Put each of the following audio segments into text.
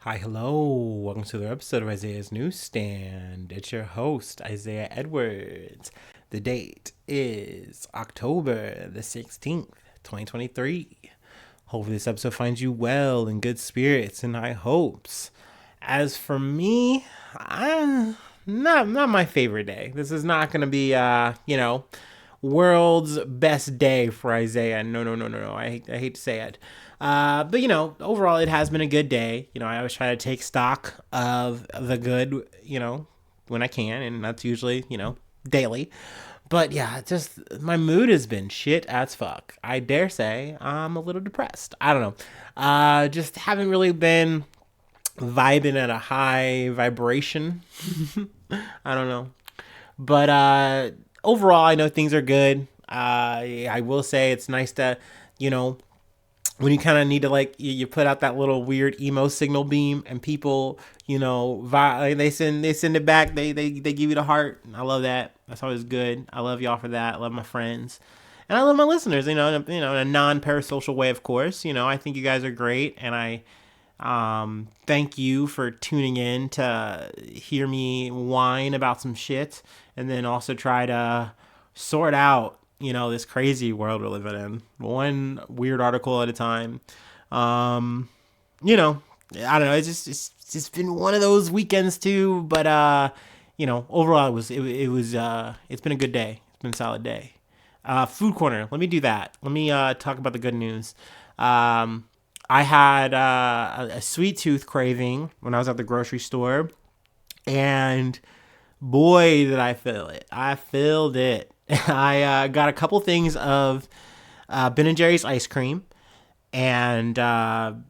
Hi, hello. Welcome to another episode of Isaiah's Newsstand. It's your host, Isaiah Edwards. The date is October the 16th, 2023. Hopefully, this episode finds you well in good spirits and high hopes. As for me, not my favorite day. This is not going to be, world's best day for Isaiah. No. I hate to say it. But overall, it has been a good day. I always try to take stock of the good, when I can, and that's usually, daily. But yeah, just my mood has been shit as fuck. I dare say I'm a little depressed. I don't know. Just haven't really been vibing at a high vibration. I don't know. But overall, I know things are good. I will say it's nice to, you know, when you kind of need to you put out that little weird emo signal beam and people they send it back, they give you the heart. I love that. That's always good. I love y'all for that. I love my friends and I love my listeners, in a non-parasocial way, of course. I think you guys are great, and I thank you for tuning in to hear me whine about some shit and then also try to sort out, this crazy world we're living in, one weird article at a time. Um, I don't know. It's just been one of those weekends too, but overall it's been a good day. It's been a solid day. Food corner. Let me do that. Let me talk about the good news. I had a sweet tooth craving when I was at the grocery store, and boy, did I feel it. I filled it. I got a couple things of Ben and Jerry's ice cream, and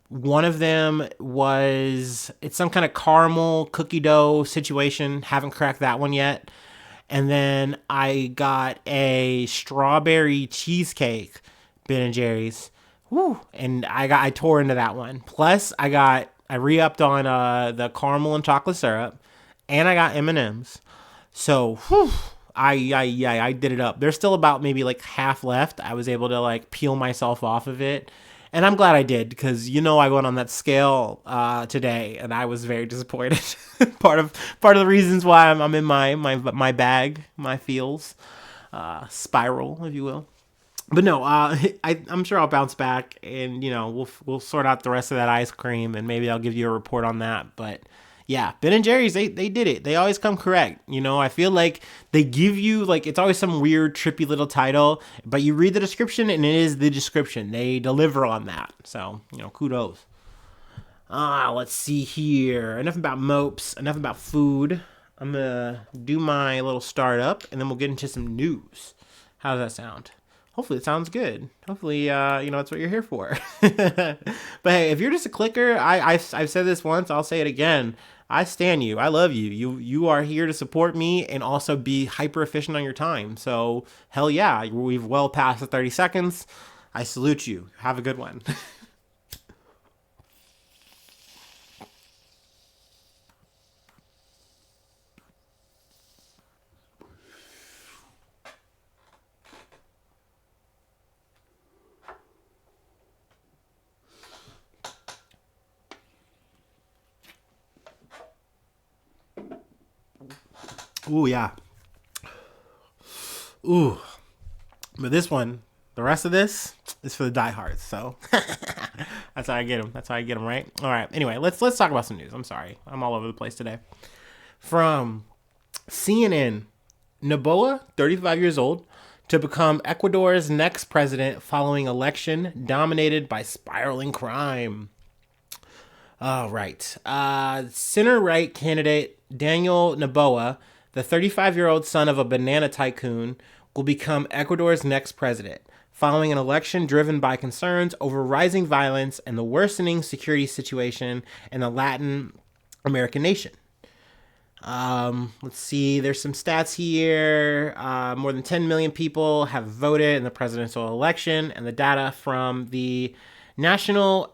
one of them it's some kind of caramel cookie dough situation. Haven't cracked that one yet. And then I got a strawberry cheesecake, Ben and Jerry's. Woo! And I tore into that one. Plus, I re-upped on the caramel and chocolate syrup, and I got M&Ms. So, whew, I did it up. There's still about maybe like half left. I was able to peel myself off of it, and I'm glad I did, because I went on that scale today, and I was very disappointed. part of the reasons why I'm in my bag, my feels spiral, if you will. But no, I'm sure I'll bounce back, and we'll sort out the rest of that ice cream, and maybe I'll give you a report on that. But yeah, Ben and Jerry's, they did it. They always come correct. I feel like they give you it's always some weird trippy little title, but you read the description and it is the description. They deliver on that. So kudos. Let's see here. Enough about mopes. Enough about food. I'm gonna do my little startup, and then we'll get into some news. How does that sound? Hopefully it sounds good. Hopefully, that's what you're here for. But hey, if you're just a clicker, I've said this once, I'll say it again. I stand you. I love you. You are here to support me and also be hyper efficient on your time. So hell yeah, we've well past the 30 seconds. I salute you. Have a good one. Ooh yeah. Ooh. But this one, the rest of this is for the diehards. So that's how I get them. That's how I get them, right? All right. Anyway, let's talk about some news. I'm sorry, I'm all over the place today. From CNN, Noboa, 35 years old, to become Ecuador's next president following election dominated by spiraling crime. All right. Center right candidate Daniel Noboa, the 35-year-old son of a banana tycoon, will become Ecuador's next president, following an election driven by concerns over rising violence and the worsening security situation in the Latin American nation. Let's see. There's some stats here. More than 10 million people have voted in the presidential election, and the data from the National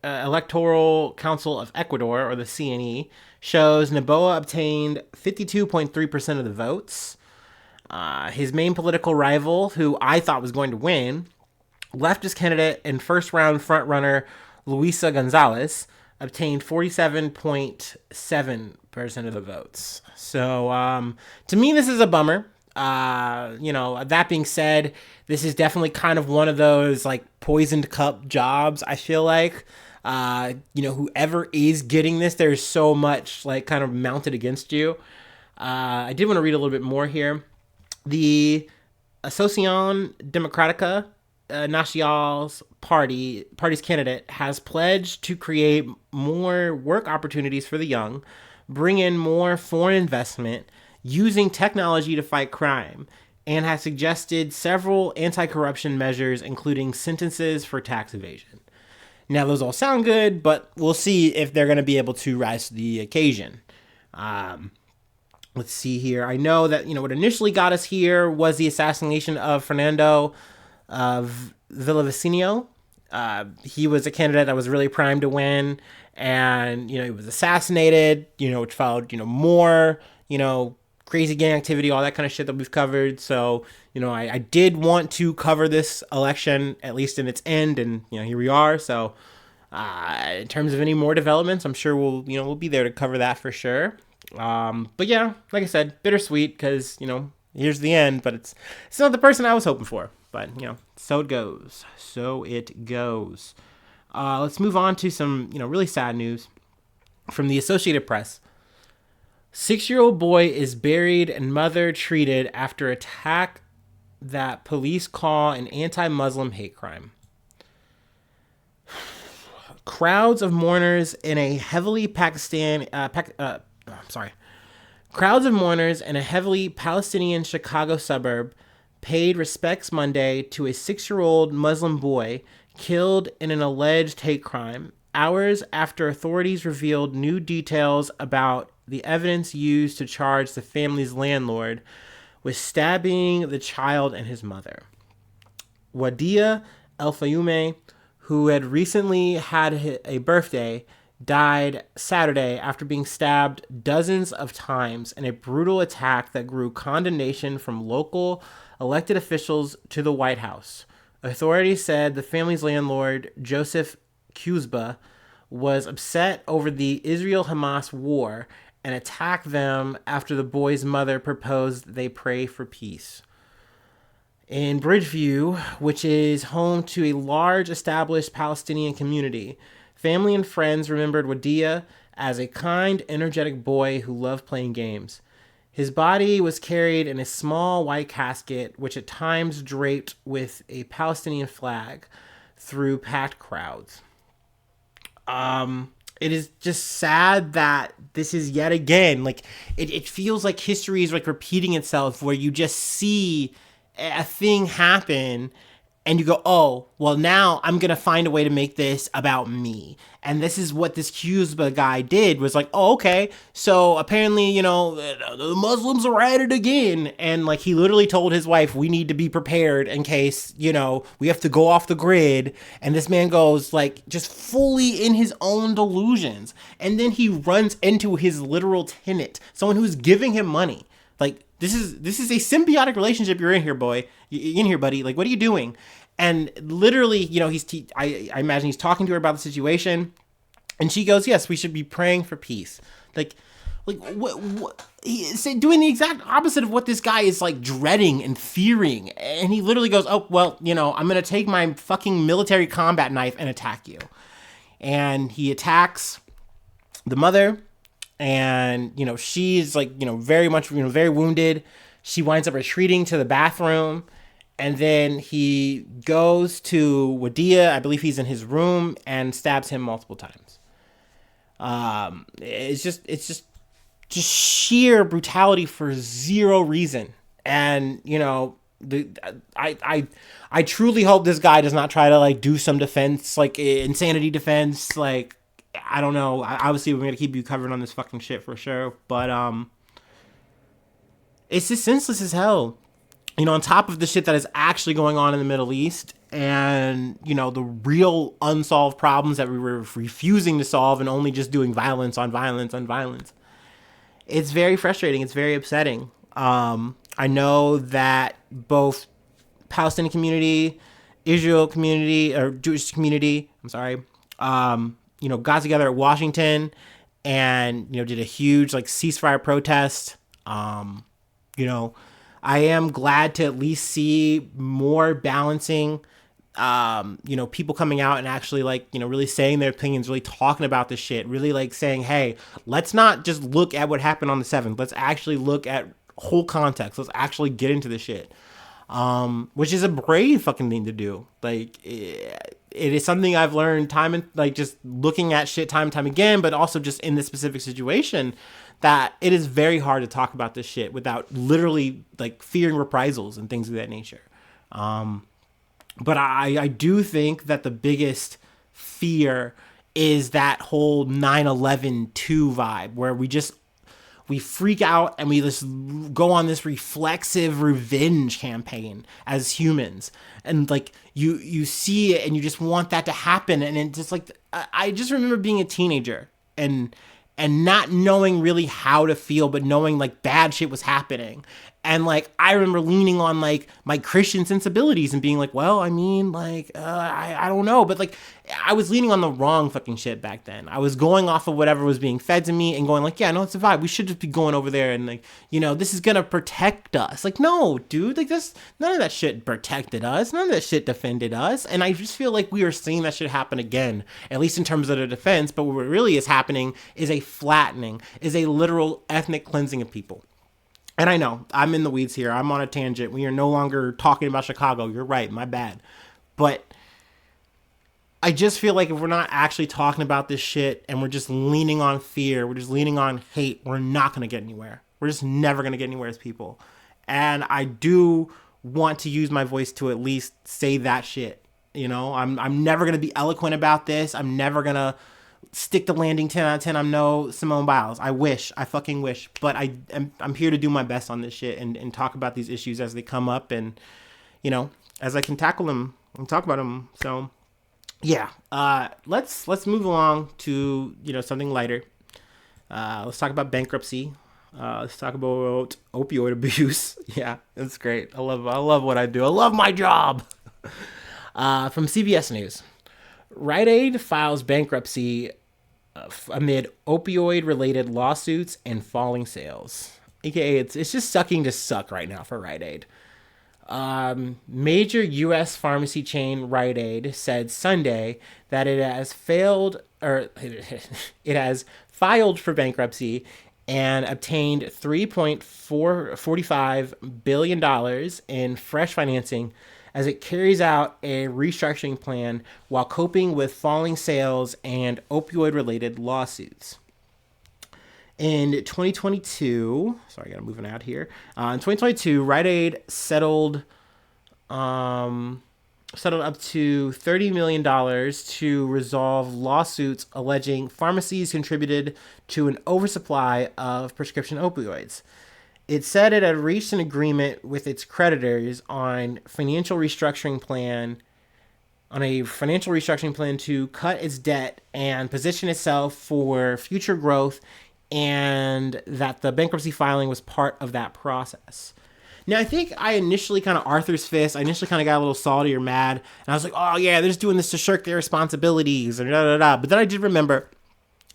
Electoral Council of Ecuador, or the CNE, shows Noboa obtained 52.3% of the votes. His main political rival, who I thought was going to win, leftist candidate and first round frontrunner Luisa Gonzalez, obtained 47.7% of the votes. So to me, this is a bummer. That being said, this is definitely kind of one of those like poisoned cup jobs. I feel like, whoever is getting this, there's so much like kind of mounted against you. I did want to read a little bit more here. The Asociación Democrática Nacional's party's candidate has pledged to create more work opportunities for the young, bring in more foreign investment, using technology to fight crime, and has suggested several anti-corruption measures, including sentences for tax evasion. Now, those all sound good, but we'll see if they're going to be able to rise to the occasion. Let's see here. I know that, what initially got us here was the assassination of Fernando Villavicencio. He was a candidate that was really primed to win, and, he was assassinated, which followed, more, crazy gang activity, all that kind of shit that we've covered. So, I did want to cover this election, at least in its end, and, here we are. So, in terms of any more developments, I'm sure we'll be there to cover that for sure. But yeah, like I said, bittersweet because, here's the end, but it's not the person I was hoping for. But, so it goes. Let's move on to some, really sad news from the Associated Press. 6-year-old boy is buried and mother treated after attack that police call an anti-Muslim hate crime. Crowds of mourners in a heavily Crowds of mourners in a heavily Palestinian Chicago suburb paid respects Monday to a 6-year-old Muslim boy killed in an alleged hate crime, hours after authorities revealed new details about the evidence used to charge the family's landlord with stabbing the child and his mother. Wadia Al-Fayoume, who had recently had a birthday, died Saturday after being stabbed dozens of times in a brutal attack that grew condemnation from local elected officials to the White House. Authorities said the family's landlord, Joseph Kuzba, was upset over the Israel-Hamas war and attacked them after the boy's mother proposed they pray for peace. In Bridgeview, which is home to a large established Palestinian community, family and friends remembered Wadia as a kind, energetic boy who loved playing games. His body was carried in a small white casket, which at times draped with a Palestinian flag, through packed crowds. It is just sad that this is yet again, like, it feels like history is like repeating itself, where you just see a thing happen and you go, oh, well, now I'm going to find a way to make this about me. And this is what this Cuba guy did, was like, oh, okay, so apparently, the Muslims are at it again. And like, he literally told his wife, we need to be prepared in case, we have to go off the grid. And this man goes like just fully in his own delusions. And then he runs into his literal tenant, someone who's giving him money. Like, this is a symbiotic relationship you're in here, boy. You're in here, buddy. Like, what are you doing? And literally, I imagine he's talking to her about the situation, and she goes, "Yes, we should be praying for peace." Like what? He's doing the exact opposite of what this guy is like dreading and fearing. And he literally goes, "Oh, well, I'm gonna take my fucking military combat knife and attack you." And he attacks the mother. And, she's like, very much, very wounded. She winds up retreating to the bathroom. And then he goes to Wadia, I believe he's in his room, and stabs him multiple times. It's just sheer brutality for zero reason. And, I truly hope this guy does not try to like do some defense, like insanity defense, like, I don't know. Obviously, we're going to keep you covered on this fucking shit for sure. But it's just senseless as hell. On top of the shit that is actually going on in the Middle East and, the real unsolved problems that we were refusing to solve and only just doing violence on violence on violence. It's very frustrating. It's very upsetting. I know that both Palestinian community, Israel community, or Jewish community, I'm sorry, got together at Washington and, did a huge like ceasefire protest. You know, I am glad to at least see more balancing, people coming out and actually like, really saying their opinions, really talking about this shit, really like saying, hey, let's not just look at what happened on the 7th. Let's actually look at whole context. Let's actually get into the shit. Which is a brave fucking thing to do. Like, it is something I've learned time and like just looking at shit time and time again, but also just in this specific situation, that it is very hard to talk about this shit without literally like fearing reprisals and things of that nature. But I do think that the biggest fear is that whole 9/11 2 vibe where we freak out and we just go on this reflexive revenge campaign as humans. And like you see it and you just want that to happen. And it just like, I just remember being a teenager and not knowing really how to feel, but knowing like bad shit was happening. And like, I remember leaning on like my Christian sensibilities and being like, well, I mean, like, I don't know. But like, I was leaning on the wrong fucking shit back then. I was going off of whatever was being fed to me and going like, yeah, no, it's a vibe. We should just be going over there and like, this is going to protect us. Like, no, dude, like none of that shit protected us. None of that shit defended us. And I just feel like we are seeing that shit happen again, at least in terms of the defense. But what really is happening is a flattening, is a literal ethnic cleansing of people. And I know, I'm in the weeds here. I'm on a tangent. We are no longer talking about Chicago. You're right. My bad. But I just feel like if we're not actually talking about this shit and we're just leaning on fear, we're just leaning on hate, we're not going to get anywhere. We're just never going to get anywhere as people. And I do want to use my voice to at least say that shit. I'm never going to be eloquent about this. I'm never going to stick the landing 10 out of 10. I'm no Simone Biles. I fucking wish. But I'm here to do my best on this shit and talk about these issues as they come up and, as I can tackle them and talk about them. So, yeah. Let's move along to, something lighter. Let's talk about bankruptcy. Let's talk about opioid abuse. Yeah, that's great. I love what I do. I love my job. From CBS News. Rite Aid files bankruptcy amid opioid-related lawsuits and falling sales. AKA, it's just sucking to suck right now for Rite Aid. Major U.S. pharmacy chain Rite Aid said Sunday that it has filed for bankruptcy and obtained $3.45 billion in fresh financing as it carries out a restructuring plan while coping with falling sales and opioid-related lawsuits. In 2022, sorry, I gotta move out here. In 2022, Rite Aid settled up to $30 million to resolve lawsuits alleging pharmacies contributed to an oversupply of prescription opioids. It said it had reached an agreement with its creditors on a financial restructuring plan to cut its debt and position itself for future growth, and that the bankruptcy filing was part of that process. Now, I think I initially kind of Arthur's fist. I initially kind of got a little salty or mad, and I was like, oh yeah, they're just doing this to shirk their responsibilities, and da da da. But then I did remember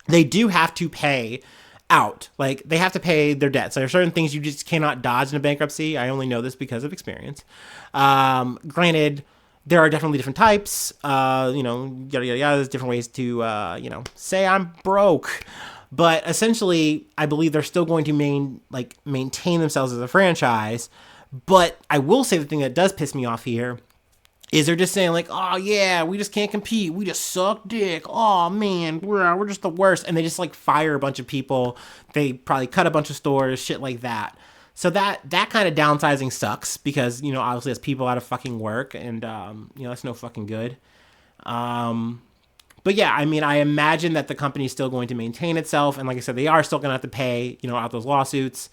they do have to pay out. Like, they have to pay their debts. There are certain things you just cannot dodge in a bankruptcy. I only know this because of experience. Granted, there are definitely different types. Yada yada yada. There's different ways to say I'm broke. But essentially, I believe they're still going to maintain themselves as a franchise. But I will say the thing that does piss me off here is they're just saying like, oh yeah, we just can't compete. We just suck dick. Oh man, we're just the worst. And they just like fire a bunch of people. They probably cut a bunch of stores, shit like that. So that kind of downsizing sucks because, obviously it's people out of fucking work and, that's no fucking good. But yeah, I mean, I imagine that the company is still going to maintain itself. And like I said, they are still going to have to pay, out those lawsuits.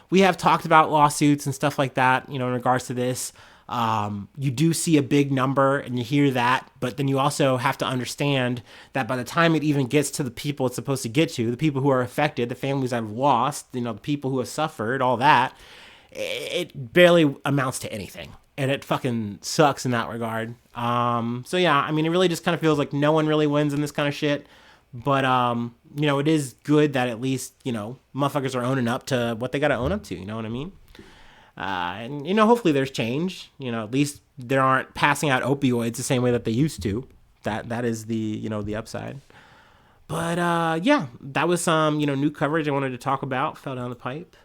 We have talked about lawsuits and stuff like that, in regards to this. You do see a big number and you hear that, but then you also have to understand that by the time it even gets to the people it's supposed to get to, the people who are affected, the families that have lost, the people who have suffered, all that, it barely amounts to anything. And it fucking sucks in that regard. So yeah, I mean, it really just kind of feels like no one really wins in this kind of shit. But it is good that at least motherfuckers are owning up to what they got to own up to. You know what I mean? And hopefully there's change. At least they aren't passing out opioids the same way that they used to. That is the upside. But yeah, that was some new coverage I wanted to talk about. Fell down the pipe.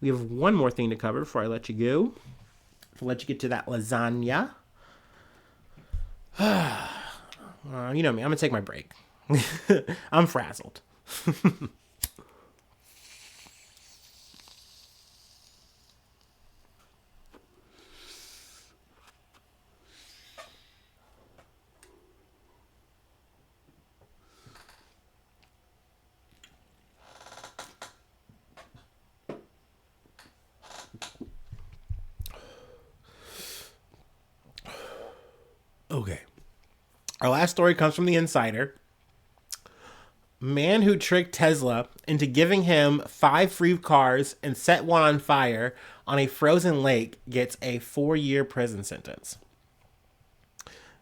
We have one more thing to cover before I let you go. I'll let you get to that lasagna. You know me. I'm gonna take my break. I'm frazzled. Okay. Our last story comes from the Insider. Man who tricked Tesla into giving him 5 free cars and set one on fire on a frozen lake gets a 4-year prison sentence.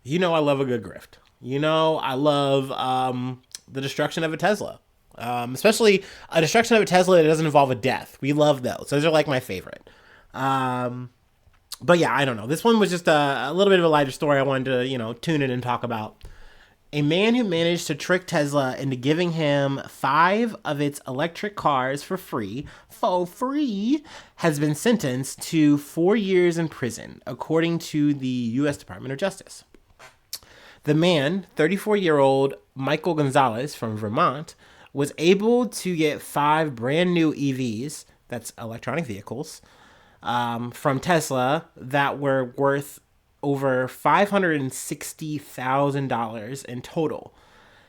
I love a good grift. I love the destruction of a Tesla. Especially a destruction of a Tesla that doesn't involve a death. We love those. Those are like my favorite. But yeah, I don't know. This one was just a little bit of a lighter story I wanted to, tune in and talk about. A man who managed to trick Tesla into giving him 5 of its electric cars for free, has been sentenced to 4 years in prison, according to the U.S. Department of Justice. The man, 34-year-old Michael Gonzalez from Vermont, was able to get 5 brand new EVs, that's electronic vehicles, from Tesla that were worth over $560,000 in total.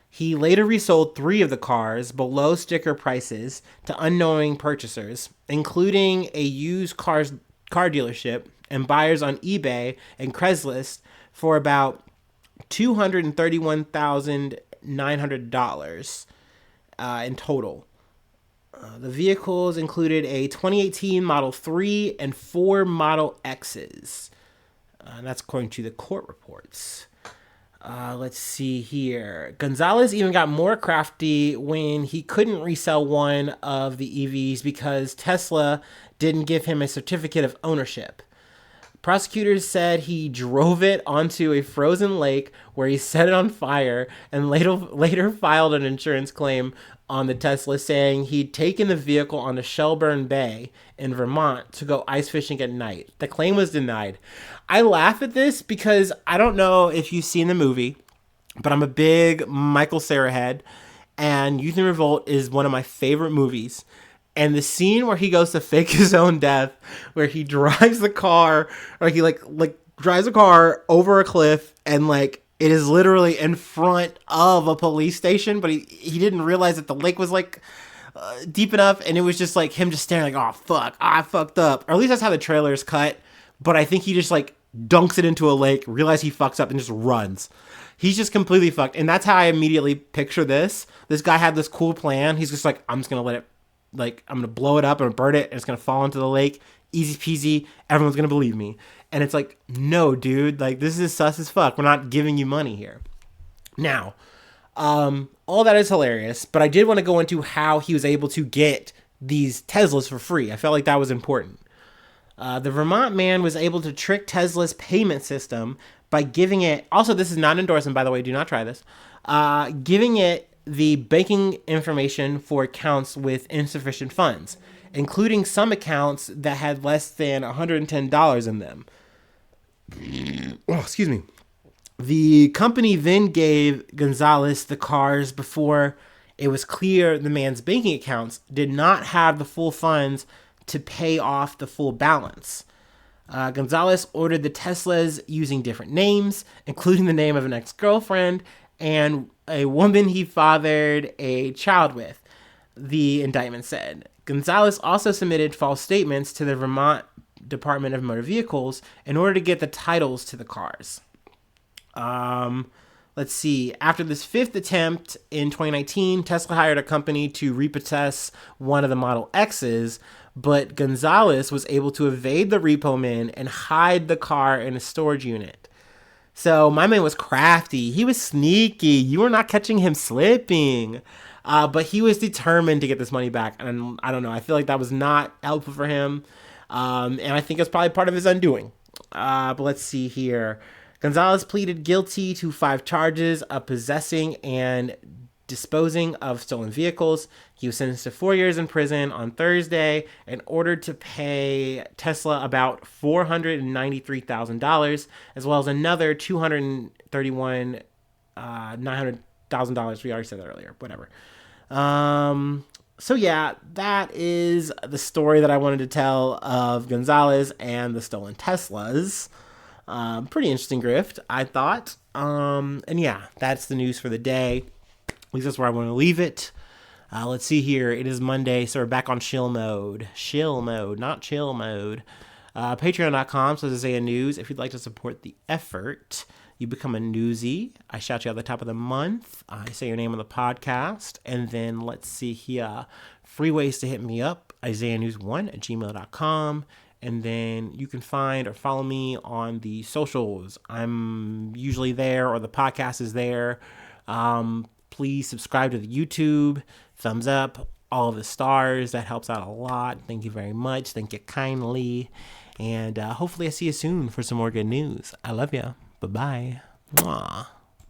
He later resold 3 of the cars below sticker prices to unknowing purchasers, including a used car dealership and buyers on eBay and Craigslist for about $231,900 in total. The vehicles included a 2018 Model 3 and 4 Model X's. And that's according to the court reports. Let's see here. Gonzalez even got more crafty when he couldn't resell one of the EVs because Tesla didn't give him a certificate of ownership. Prosecutors said he drove it onto a frozen lake where he set it on fire and later filed an insurance claim on the Tesla, saying he'd taken the vehicle on the Shelburne Bay in Vermont to go ice fishing at night. The claim was denied. I laugh at this because I don't know if you've seen the movie, but I'm a big Michael Cera head, and Youth in Revolt is one of my favorite movies. And the scene where he goes to fake his own death, where he drives the car, or he like drives a car over a cliff, and it is literally in front of a police station, but he didn't realize that the lake was deep enough, and it was just him just staring oh fuck, I fucked up. Or at least that's how the trailer is cut. But I think he just dunks it into a lake, realizes he fucks up, and just runs. He's just completely fucked, and that's how I immediately picture this. This guy had this cool plan. He's just I'm just gonna let it. I'm going to blow it up, I'm going to burn it, and it's going to fall into the lake. Easy peasy. Everyone's going to believe me. And it's no, dude. This is sus as fuck. We're not giving you money here. Now, all that is hilarious, but I did want to go into how he was able to get these Teslas for free. I felt like that was important. The Vermont man was able to trick Tesla's payment system by giving it... Also, this is not an endorsement, by the way. Do not try this. Giving it the banking information for accounts with insufficient funds, including some accounts that had less than $110 in them. Oh, excuse me. The company then gave Gonzalez the cars before it was clear the man's banking accounts did not have the full funds to pay off the full balance. Gonzalez ordered the Teslas using different names, including the name of an ex-girlfriend and a woman he fathered a child with, the indictment said. Gonzalez also submitted false statements to the Vermont Department of Motor Vehicles in order to get the titles to the cars. Let's see. After this 5th attempt in 2019, Tesla hired a company to repossess one of the Model X's, but Gonzalez was able to evade the repo men and hide the car in a storage unit. So my man was crafty. He was sneaky. You were not catching him slipping. But he was determined to get this money back. And I don't know. I feel like that was not helpful for him. And I think it's probably part of his undoing. But let's see here. Gonzalez pleaded guilty to 5 charges of possessing and disposing of stolen vehicles. He was sentenced to 4 years in prison on Thursday and ordered to pay Tesla about $493,000, as well as another $900,000. We already said that earlier. Whatever. So yeah, that is the story that I wanted to tell of Gonzalez and the stolen Teslas. Pretty interesting grift, I thought. And yeah, that's the news for the day. At least that's where I want to leave it. Let's see here. It is Monday, so we're back on chill mode. Chill mode, not chill mode. Patreon.com/Isaiah News. If you'd like to support the effort, you become a newsie. I shout you out at the top of the month. I say your name on the podcast. And then let's see here. Free ways to hit me up. IsaiahNews1@gmail.com. And then you can find or follow me on the socials. I'm usually there, or the podcast is there. Please subscribe to the YouTube. Thumbs up. All of the stars. That helps out a lot. Thank you very much. Thank you kindly. And hopefully I see you soon for some more good news. I love you. Bye-bye. Mwah.